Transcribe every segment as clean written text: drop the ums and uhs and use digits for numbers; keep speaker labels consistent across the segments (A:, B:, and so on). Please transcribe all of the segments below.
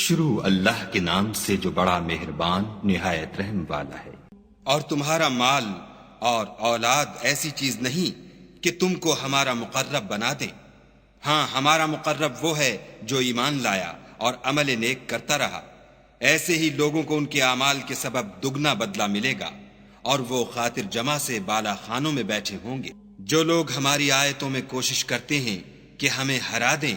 A: شروع اللہ کے نام سے جو بڑا مہربان نہایت رحم والا ہے۔
B: اور تمہارا مال اور اولاد ایسی چیز نہیں کہ تم کو ہمارا مقرب بنا دے۔ ہاں، ہمارا مقرب وہ ہے جو ایمان لایا اور عمل نیک کرتا رہا۔ ایسے ہی لوگوں کو ان کے اعمال کے سبب دگنا بدلہ ملے گا، اور وہ خاطر جمع سے بالا خانوں میں بیٹھے ہوں گے۔ جو لوگ ہماری آیتوں میں کوشش کرتے ہیں کہ ہمیں ہرا دیں،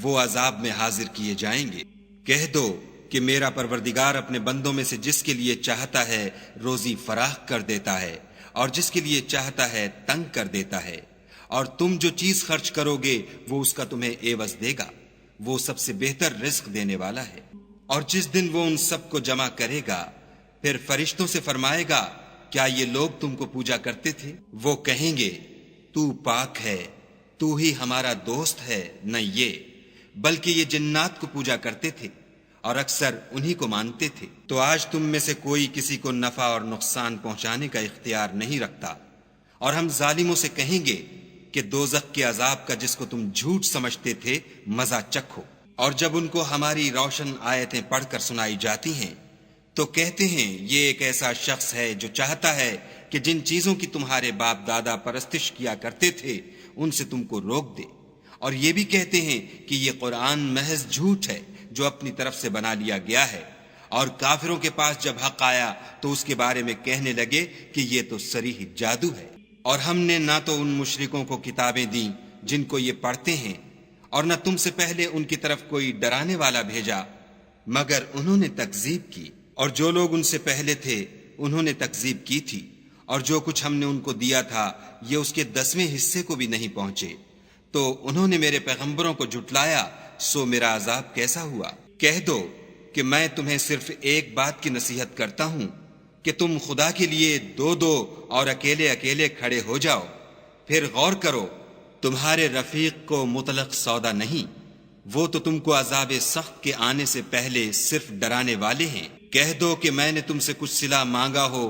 B: وہ عذاب میں حاضر کیے جائیں گے۔ کہہ دو کہ میرا پروردگار اپنے بندوں میں سے جس کے لیے چاہتا ہے روزی فراخ کر دیتا ہے، اور جس کے لیے چاہتا ہے تنگ کر دیتا ہے، اور تم جو چیز خرچ کرو گے وہ اس کا تمہیں عوض دے گا۔ وہ سب سے بہتر رزق دینے والا ہے۔ اور جس دن وہ ان سب کو جمع کرے گا، پھر فرشتوں سے فرمائے گا، کیا یہ لوگ تم کو پوجا کرتے تھے؟ وہ کہیں گے، تو پاک ہے، تو ہی ہمارا دوست ہے، نہ یہ، بلکہ یہ جنات کو پوجا کرتے تھے اور اکثر انہی کو مانتے تھے۔ تو آج تم میں سے کوئی کسی کو نفع اور نقصان پہنچانے کا اختیار نہیں رکھتا، اور ہم ظالموں سے کہیں گے کہ دوزخ کے عذاب کا جس کو تم جھوٹ سمجھتے تھے مزہ چکھو۔ اور جب ان کو ہماری روشن آیتیں پڑھ کر سنائی جاتی ہیں تو کہتے ہیں، یہ ایک ایسا شخص ہے جو چاہتا ہے کہ جن چیزوں کی تمہارے باپ دادا پرستش کیا کرتے تھے ان سے تم کو روک دے۔ اور یہ بھی کہتے ہیں کہ یہ قرآن محض جھوٹ ہے جو اپنی طرف سے بنا لیا گیا ہے۔ اور کافروں کے پاس جب حق آیا تو اس کے بارے میں کہنے لگے کہ یہ تو صریح جادو ہے۔ اور ہم نے نہ تو ان مشرکوں کو کتابیں دیں جن کو یہ پڑھتے ہیں، اور نہ تم سے پہلے ان کی طرف کوئی ڈرانے والا بھیجا، مگر انہوں نے تکذیب کی۔ اور جو لوگ ان سے پہلے تھے انہوں نے تکذیب کی تھی، اور جو کچھ ہم نے ان کو دیا تھا یہ اس کے 10ویں حصے کو بھی نہیں پہنچے۔ تو انہوں نے میرے پیغمبروں کو جھٹلایا، سو میرا عذاب کیسا ہوا۔ کہہ دو کہ میں تمہیں صرف ایک بات کی نصیحت کرتا ہوں کہ تم خدا کے لیے دو دو اور اکیلے اکیلے کھڑے ہو جاؤ، پھر غور کرو، تمہارے رفیق کو مطلق سودا نہیں، وہ تو تم کو عذاب سخت کے آنے سے پہلے صرف ڈرانے والے ہیں۔ کہہ دو کہ میں نے تم سے کچھ صلہ مانگا ہو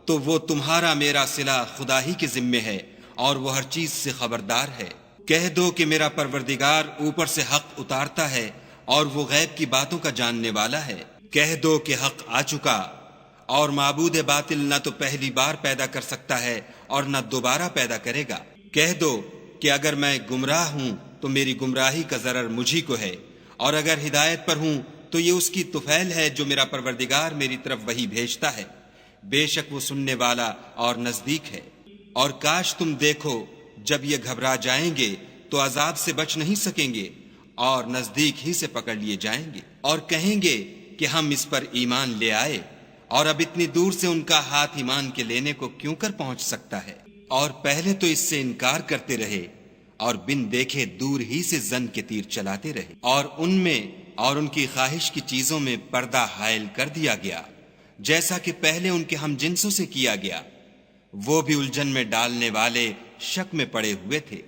B: تو وہ تمہارا میرا صلہ خدا ہی کے ذمے ہے، اور وہ ہر چیز سے خبردار ہے۔ کہہ دو کہ میرا پروردگار اوپر سے حق اتارتا ہے اور وہ غیب کی باتوں کا جاننے والا ہے۔ کہہ دو کہ حق آ چکا، اور معبود باطل نہ تو پہلی بار پیدا کر سکتا ہے اور نہ دوبارہ پیدا کرے گا۔ کہہ دو کہ اگر میں گمراہ ہوں تو میری گمراہی کا ضرر مجھی کو ہے، اور اگر ہدایت پر ہوں تو یہ اس کی طفیل ہے جو میرا پروردگار میری طرف وحی بھیجتا ہے۔ بے شک وہ سننے والا اور نزدیک ہے۔ اور کاش تم دیکھو جب یہ گھبرا جائیں گے تو عذاب سے بچ نہیں سکیں گے اور نزدیک ہی سے پکڑ لیے جائیں گے، اور کہیں گے کہ ہم اس پر ایمان لے آئے، اور اب اتنی دور سے ان کا ہاتھ ایمان کے لینے کو کیوں کر پہنچ سکتا ہے۔ اور پہلے تو اس سے انکار کرتے رہے اور بن دیکھے دور ہی سے زن کے تیر چلاتے رہے، اور ان میں اور ان کی خواہش کی چیزوں میں پردہ حائل کر دیا گیا، جیسا کہ پہلے ان کے ہم جنسوں سے کیا گیا۔ وہ بھی الجھن میں ڈالنے والے شک میں پڑے ہوئے تھے۔